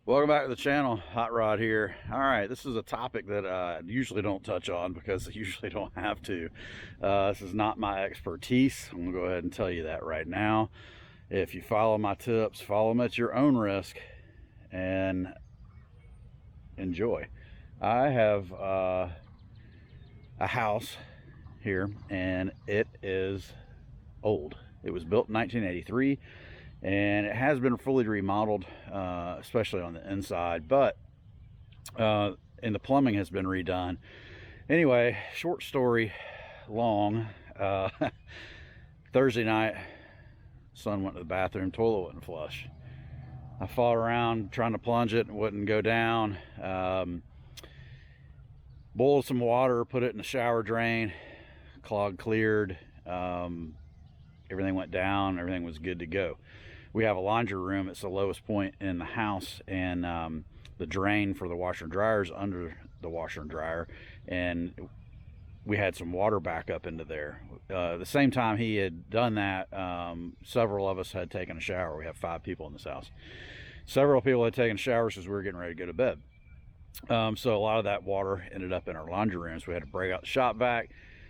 Welcome back to the channel. Hot Rod here. All right, this is a topic that I usually don't touch on because I usually don't have to. This is not my expertise. I'm gonna go ahead and tell you that right now. If you follow my tips, follow them at your own risk and enjoy. I have a house here and it is old. It was built in 1983. And it has been fully remodeled, especially on the inside, but and the plumbing has been redone. Anyway, short story long, Thursday night, son went to the bathroom, toilet wouldn't flush. I fought around trying to plunge it, and wouldn't go down. Boiled some water, put it in the shower drain, clog cleared, everything went down, everything was good to go. We have a laundry room. It's the lowest point in the house, and the drain for the washer and dryer is under the washer and dryer, and we had some water back up into there. The same time he had done that, several of us had taken a shower. We have 5 people in this house. Several people had taken showers as we were getting ready to go to bed. So a lot of that water ended up in our laundry room, so we had to break out the shop vac,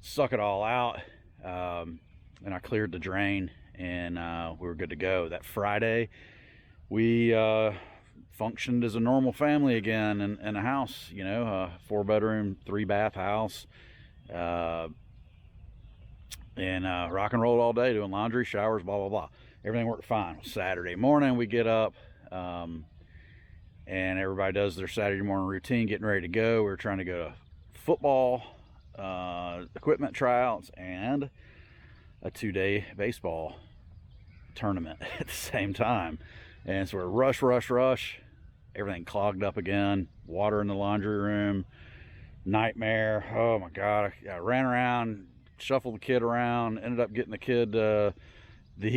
suck it all out, and I cleared the drain, and we were good to go. That Friday, we functioned as a normal family again in a house, you know, a 4-bedroom, 3-bath house, and rock and rolled all day, doing laundry, showers, blah, blah, blah. Everything worked fine. Saturday morning, we get up, and everybody does their Saturday morning routine, getting ready to go. We were trying to go to football, equipment tryouts, and a 2-day baseball tournament at the same time. And so we're rush, everything clogged up again, water in the laundry room, nightmare. Oh my god, I ran around, shuffled the kid around, ended up getting the kid the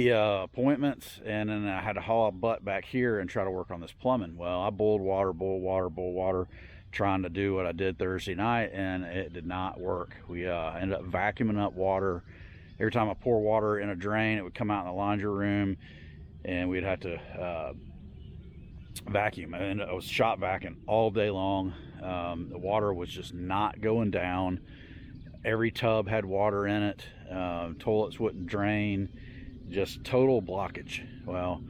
appointments, and then I had to haul a butt back here and try to work on this plumbing. Well, I boiled water, trying to do what I did Thursday night, and it did not work. We ended up vacuuming up water. Every time I pour water in a drain, it would come out in the laundry room, and we'd have to vacuum. And I was shop vacuuming all day long. The water was just not going down. Every tub had water in it. Toilets wouldn't drain. Just total blockage. Well,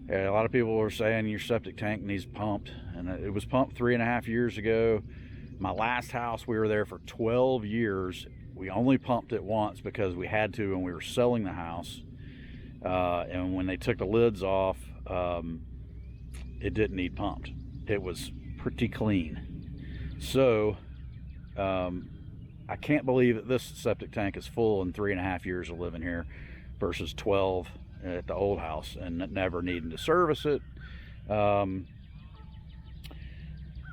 a lot of people were saying your septic tank needs pumped, and it was pumped 3.5 years ago. My last house, we were there for 12 years. We only pumped it once because we had to, and we were selling the house. And when they took the lids off, it didn't need pumped. It was pretty clean. So I can't believe that this septic tank is full in 3.5 years of living here versus 12 at the old house and never needing to service it.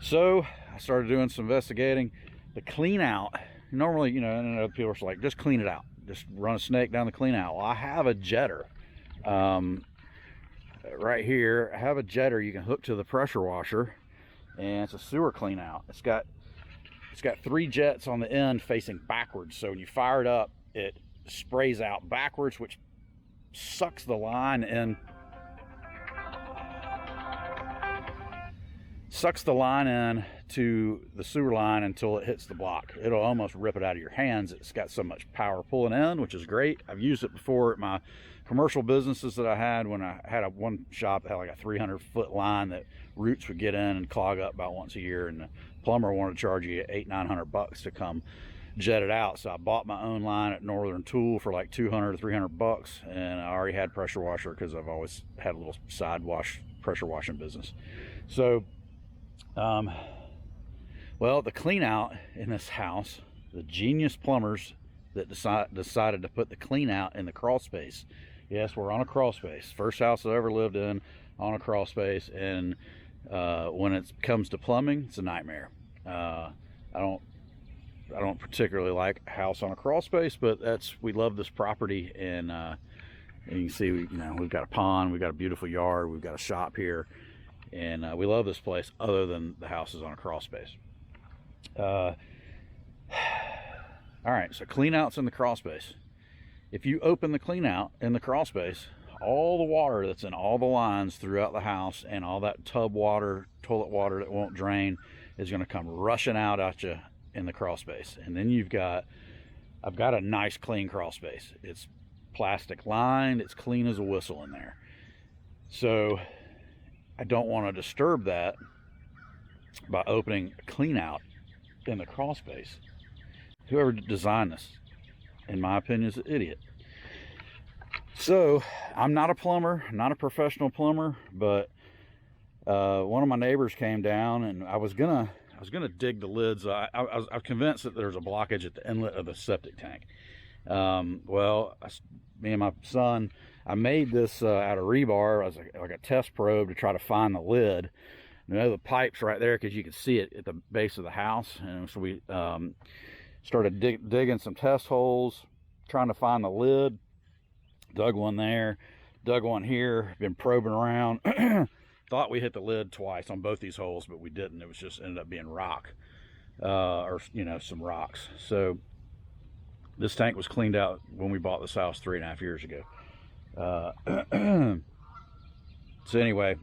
So I started doing some investigating. The clean out, normally, you know, and other people are like, just clean it out, just run a snake down the clean out. Well, I have a jetter right here. I have a jetter you can hook to the pressure washer, and it's a sewer clean out. It's got 3 jets on the end facing backwards, so when you fire it up, it sprays out backwards, which sucks the line in, to the sewer line until it hits the block. It'll almost rip it out of your hands. It's got so much power pulling in, which is great. I've used it before at my commercial businesses that I had. When I had one shop that had like a 300-foot line that roots would get in and clog up about once a year, and the plumber wanted to charge you $800-900 to come jet it out. So I bought my own line at Northern Tool for like $200-300, and I already had pressure washer because I've always had a little side wash pressure washing business. So well, the clean out in this house, the genius plumbers that decided to put the clean out in the crawl space. Yes, we're on a crawl space. First house I ever lived in on a crawl space, and when it comes to plumbing, it's a nightmare. I don't particularly like a house on a crawl space, but we love this property, and you can see we've got a pond, we've got a beautiful yard, we've got a shop here, and we love this place other than the house is on a crawl space. All right, so clean outs in the crawl space. If you open the clean out in the crawl space, all the water that's in all the lines throughout the house, and all that tub water, toilet water that won't drain, is going to come rushing out at you in the crawl space. And then I've got a nice clean crawl space. It's plastic lined, it's clean as a whistle in there. So I don't want to disturb that by opening a clean out in the crawl space. Whoever designed this, in my opinion, is an idiot. So I'm not a plumber, not a professional plumber, but one of my neighbors came down, and I was gonna dig the lids. I was convinced that there's a blockage at the inlet of the septic tank. Me and my son, I made this out of rebar as like a test probe to try to find the lid. You know, the pipe's right there because you can see it at the base of the house. And so we started digging some test holes, trying to find the lid. Dug one there, dug one here, been probing around. Thought we hit the lid twice on both these holes, but we didn't. It was just ended up being rock, or some rocks. So this tank was cleaned out when we bought this house 3.5 years ago. So anyway,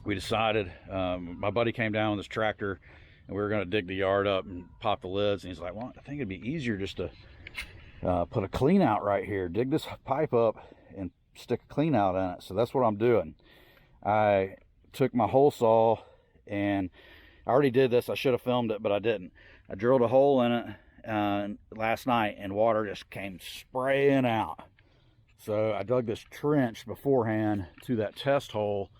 we decided, my buddy came down with his tractor, and we were going to dig the yard up and pop the lids. And he's like, well, I think it'd be easier just to put a clean out right here, dig this pipe up and stick a clean out in it. So that's what I'm doing. I took my hole saw, and I already did this. I should have filmed it, but I didn't. I drilled a hole in it last night, and water just came spraying out. So I dug this trench beforehand to that test hole,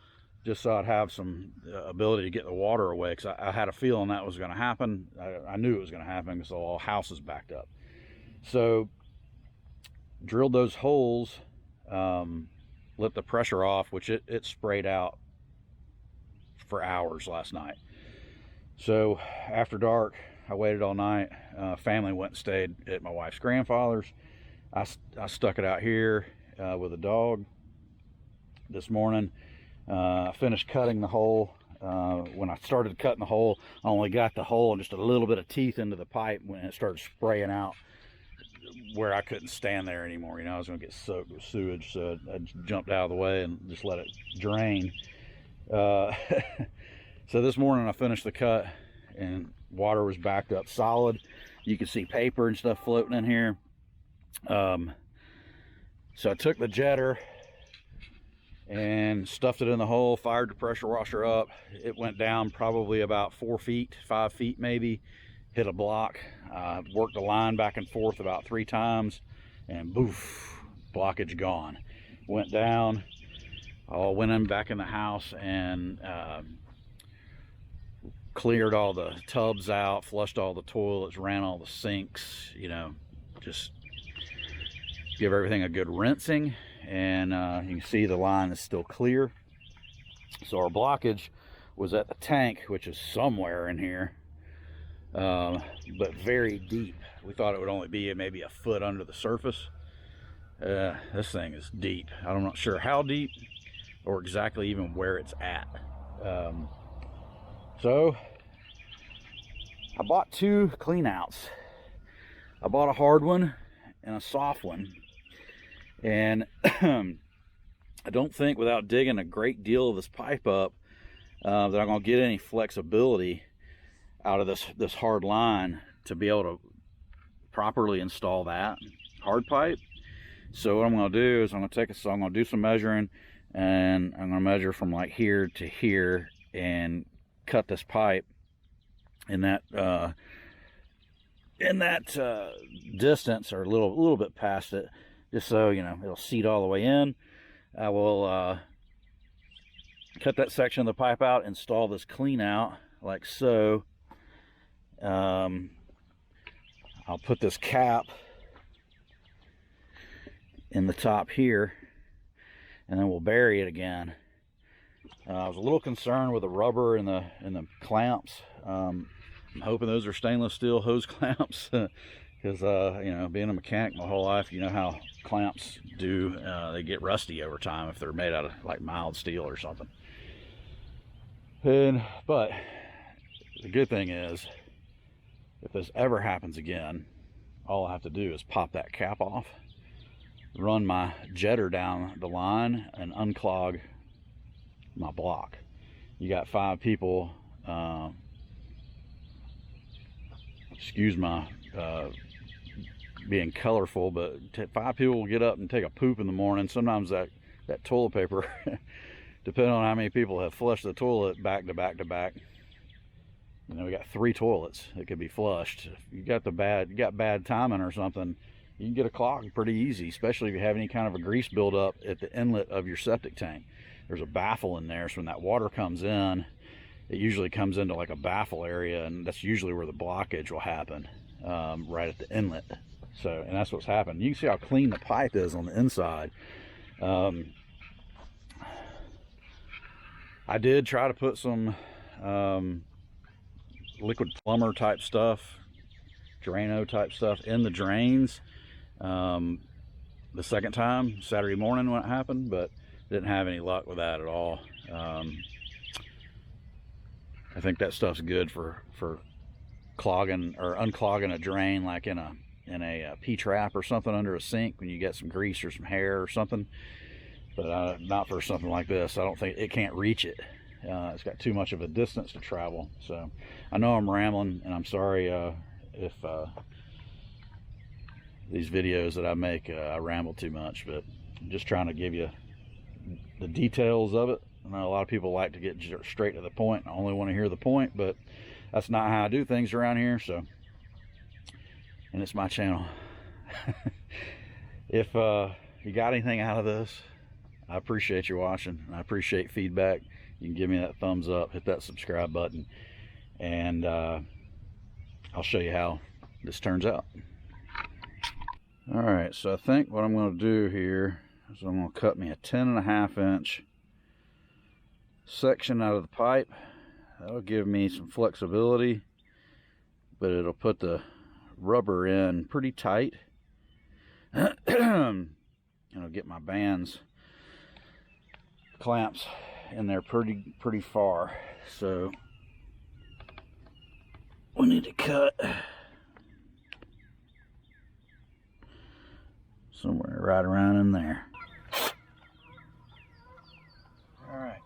just so I'd have some ability to get the water away, because I had a feeling that was going to happen. I knew it was going to happen because the whole house is backed up. So drilled those holes, let the pressure off, which it sprayed out for hours last night. So after dark, I waited all night. Family went and stayed at my wife's grandfather's. I stuck it out here with a dog this morning. I finished cutting the hole. When I started cutting the hole, I only got the hole and just a little bit of teeth into the pipe when it started spraying out, where I couldn't stand there anymore. I was going to get soaked with sewage, so I jumped out of the way and just let it drain. So this morning I finished the cut, and water was backed up solid. You can see paper and stuff floating in here. So I took the jetter and stuffed it in the hole, fired the pressure washer up. It went down probably about 4 feet, 5 feet maybe, hit a block. Worked the line back and forth about 3 times, and boof, blockage gone. Went down, all went in back in the house, and cleared all the tubs out, flushed all the toilets, ran all the sinks, just give everything a good rinsing. And you can see the line is still clear. So our blockage was at the tank, which is somewhere in here, but very deep. We thought it would only be maybe a foot under the surface. This thing is deep. I'm not sure how deep or exactly even where it's at. So I bought 2 clean outs. I bought a hard one and a soft one. And I don't think, without digging a great deal of this pipe up, that I'm going to get any flexibility out of this hard line to be able to properly install that hard pipe. So what I'm going to do is I'm going to do some measuring, and I'm going to measure from like here to here and cut this pipe in that distance, or a little bit past it, just so it'll seat all the way in. I will cut that section of the pipe out, install this clean out like so. I'll put this cap in the top here, and then we'll bury it again. I was a little concerned with the rubber and the clamps. I'm hoping those are stainless steel hose clamps, because being a mechanic my whole life, you know how clamps do. They get rusty over time if they're made out of like mild steel or something. But the good thing is, if this ever happens again, all I have to do is pop that cap off, run my jetter down the line and unclog my block. You got 5 people, excuse my being colorful, but 5 people will get up and take a poop in the morning. Sometimes that toilet paper, depending on how many people have flushed the toilet back to back to back, you know, we got 3 toilets that could be flushed. If you got bad timing or something, you can get a clog pretty easy, especially if you have any kind of a grease buildup at the inlet of your septic tank. There's a baffle in there, so when that water comes in, it usually comes into like a baffle area, and that's usually where the blockage will happen, right at the inlet. So, and that's what's happened. You can see how clean the pipe is on the inside. I did try to put some liquid plumber type stuff, Drano type stuff in the drains the second time, Saturday morning when it happened, but didn't have any luck with that at all. I think that stuff's good for clogging or unclogging a drain, like in a P-trap or something under a sink when you get some grease or some hair or something, but not for something like this. I don't think it can't reach it. It's got too much of a distance to travel. So I know I'm rambling, and I'm sorry if these videos that I make I ramble too much, but I'm just trying to give you the details of it. I know a lot of people like to get straight to the point. I only want to hear the point, but that's not how I do things around here. So, and it's my channel. If you got anything out of this, I appreciate you watching. I appreciate feedback. You can give me that thumbs up, hit that subscribe button, and I'll show you how this turns out. All right, so I think what I'm going to do here is I'm going to cut me a 10.5 inch section out of the pipe. That'll give me some flexibility, but it'll put the rubber in pretty tight. And I'll get my bands clamps in there pretty far. So we need to cut somewhere right around in there. All right.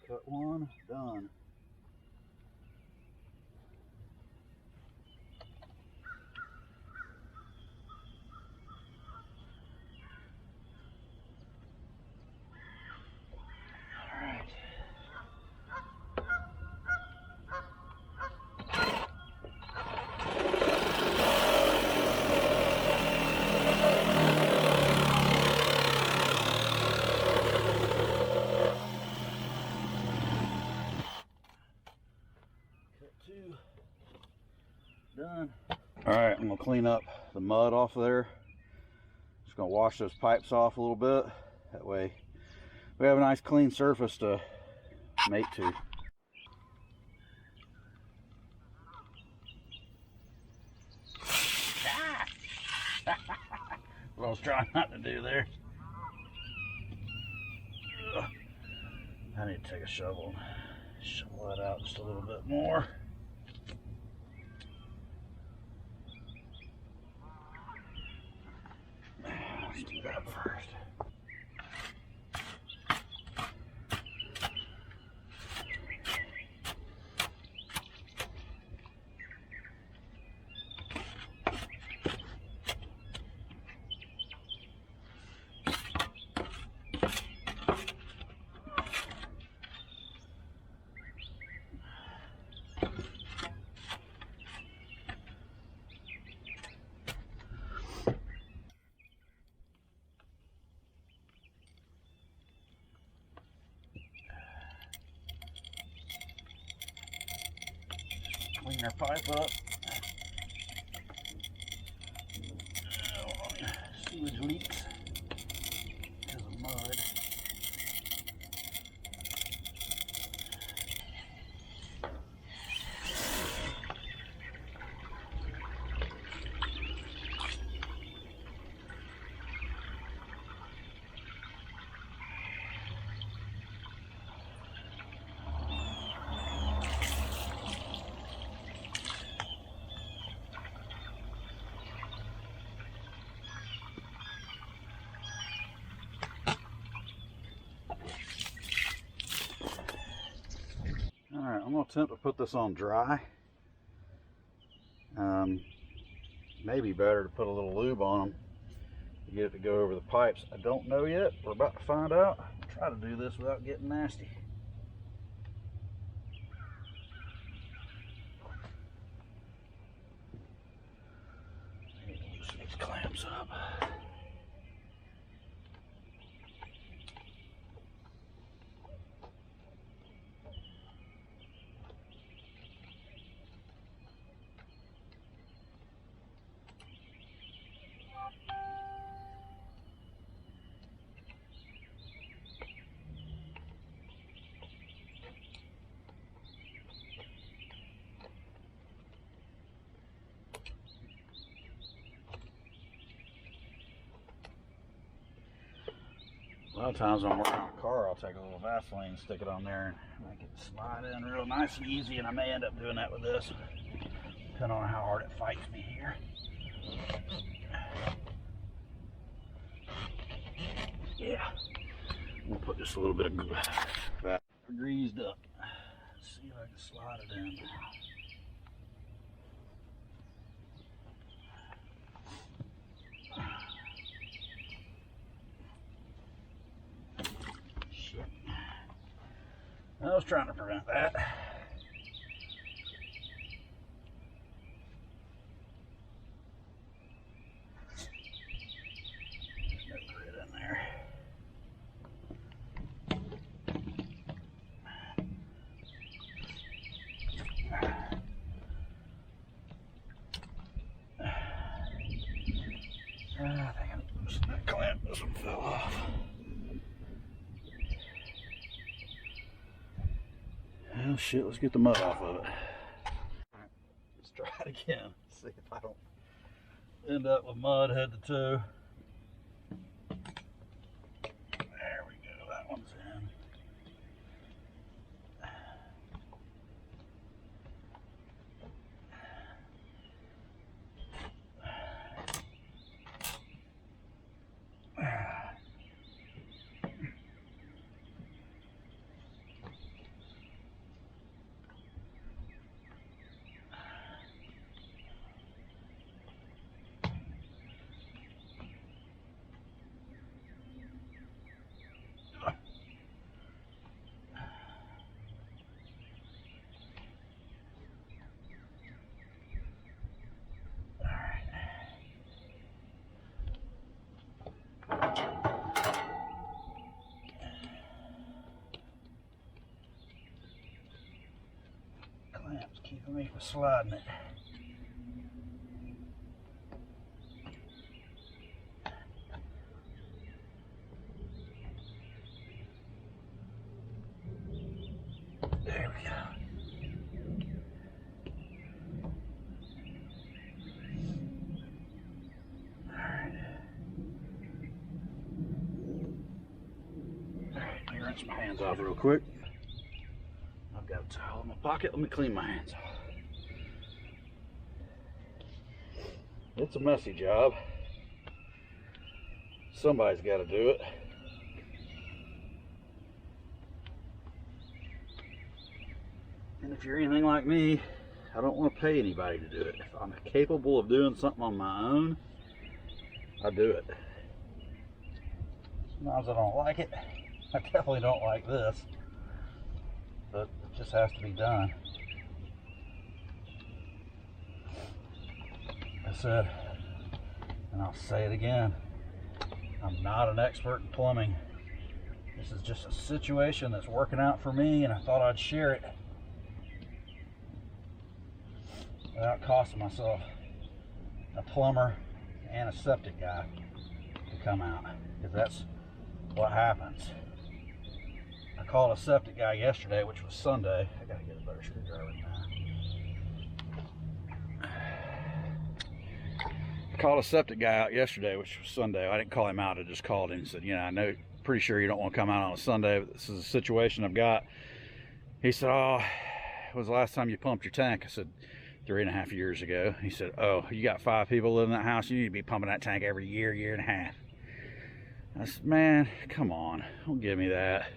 Cut one, done. Done. All right, I'm gonna clean up the mud off of there. Just gonna wash those pipes off a little bit. That way we have a nice clean surface to mate to. What I was trying not to do there. I need to take a shovel and shovel that out just a little bit more. Let's do that first. Clean our pipe up. Sewage leaks. I'm gonna attempt to put this on dry. Maybe better to put a little lube on them to get it to go over the pipes. I don't know yet. We're about to find out. I'll try to do this without getting nasty. Loosen these clamps up. A lot of times when I'm working on a car, I'll take a little Vaseline, stick it on there, and make it slide in real nice and easy, and I may end up doing that with this, depending on how hard it fights me here. Yeah, we'll put just a little bit of greased up. Let's see if I can slide it in. I was trying to prevent that. There's no grit in there. I think I'm loosening that clamp. This one fell off. Oh shit, let's get the mud off of it. Alright, let's try it again. See if I don't end up with mud head to toe. There we go, that one's in. Clamps keeping me from sliding it. There we go. Let me rinse my hands off real quick. I've got a towel in my pocket. Let me clean my hands off. It's a messy job. Somebody's got to do it. And if you're anything like me, I don't want to pay anybody to do it. If I'm capable of doing something on my own, I do it. Sometimes I don't like it. I definitely don't like this, but it just has to be done. I said, and I'll say it again, I'm not an expert in plumbing. This is just a situation that's working out for me, and I thought I'd share it without costing myself a plumber and a septic guy to come out, because that's what happens. I called a septic guy yesterday, which was Sunday. I gotta get a better screwdriver now. I called a septic guy out yesterday, which was Sunday. I didn't call him out, I just called him and said, you know, I know, pretty sure you don't want to come out on a Sunday, but this is a situation I've got. He said, oh, when was the last time you pumped your tank? I said, 3.5 years ago. He said, oh, you got 5 people living in that house, you need to be pumping that tank every year, year and a half. I said, man, come on, don't give me that.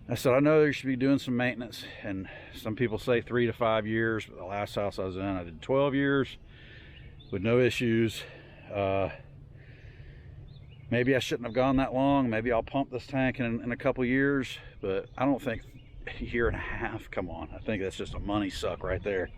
I said, I know you should be doing some maintenance, and some people say 3 to 5 years, but the last house I was in, I did 12 years with no issues. Maybe I shouldn't have gone that long. Maybe I'll pump this tank in a couple years, but I don't think a year and a half, come on. I think that's just a money suck right there.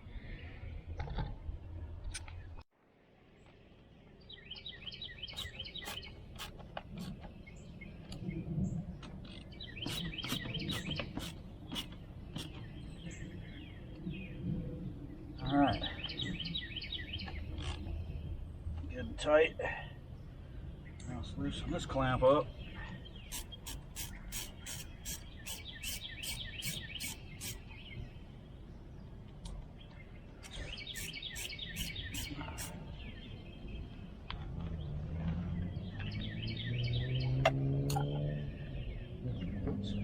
All right, good and tight. Now let's loosen this clamp up. Oops.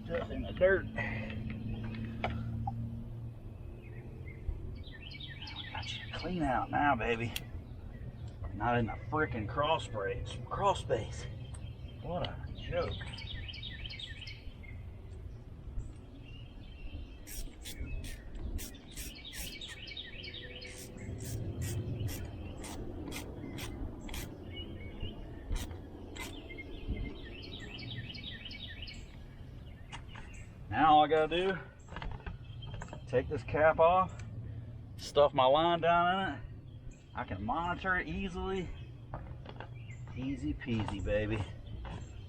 Stuff in the dirt. Clean out now, baby. Not in the freaking crawl space. What a joke. Now all I gotta do, take this cap off, stuff my line down in it. I can monitor it easily. Easy peasy, baby.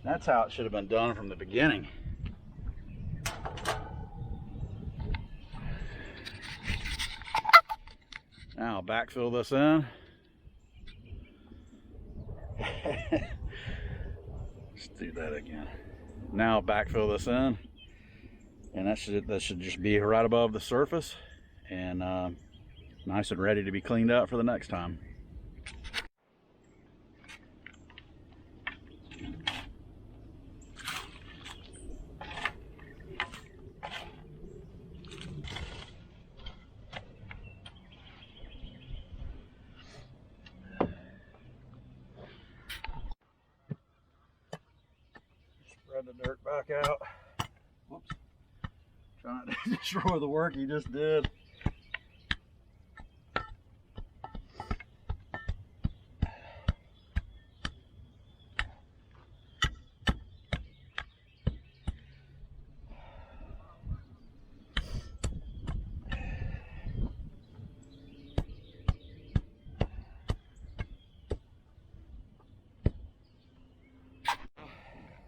That's how it should have been done from the beginning. Now I'll backfill this in. Let's do that again. Now I'll backfill this in, and that should just be right above the surface, and nice and ready to be cleaned out for the next time. Spread the dirt back out. Whoops. Trying not to destroy the work you just did.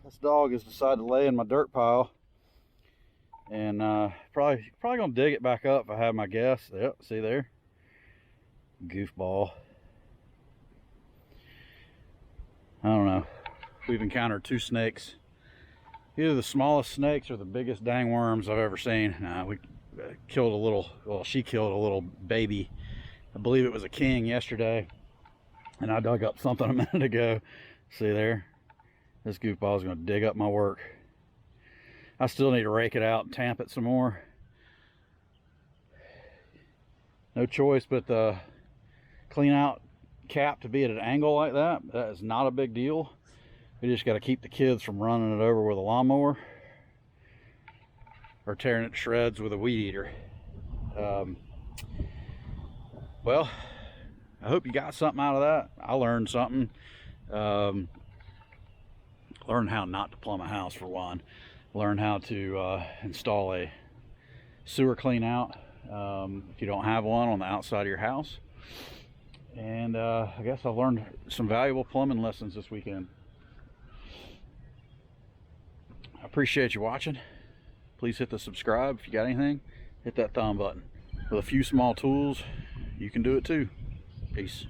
This dog has decided to lay in my dirt pile, and probably gonna dig it back up if I have my guess. Yep, see there, goofball. I don't know. We've encountered 2 snakes, either the smallest snakes or the biggest dang worms I've ever seen. We killed a little, well, she killed a little baby. I believe it was a king yesterday, and I dug up something a minute ago. See there? This goofball is going to dig up my work. I still need to rake it out and tamp it some more. No choice but the clean out cap to be at an angle like that. That is not a big deal. We just got to keep the kids from running it over with a lawnmower or tearing it to shreds with a weed eater. Well, I hope you got something out of that. I learned something. Learn how not to plumb a house, for one. Learn how to install a sewer clean out if you don't have one on the outside of your house. And I guess I've learned some valuable plumbing lessons this weekend. I appreciate you watching. Please hit the subscribe. If you got anything, hit that thumb button. With a few small tools, you can do it too. Peace.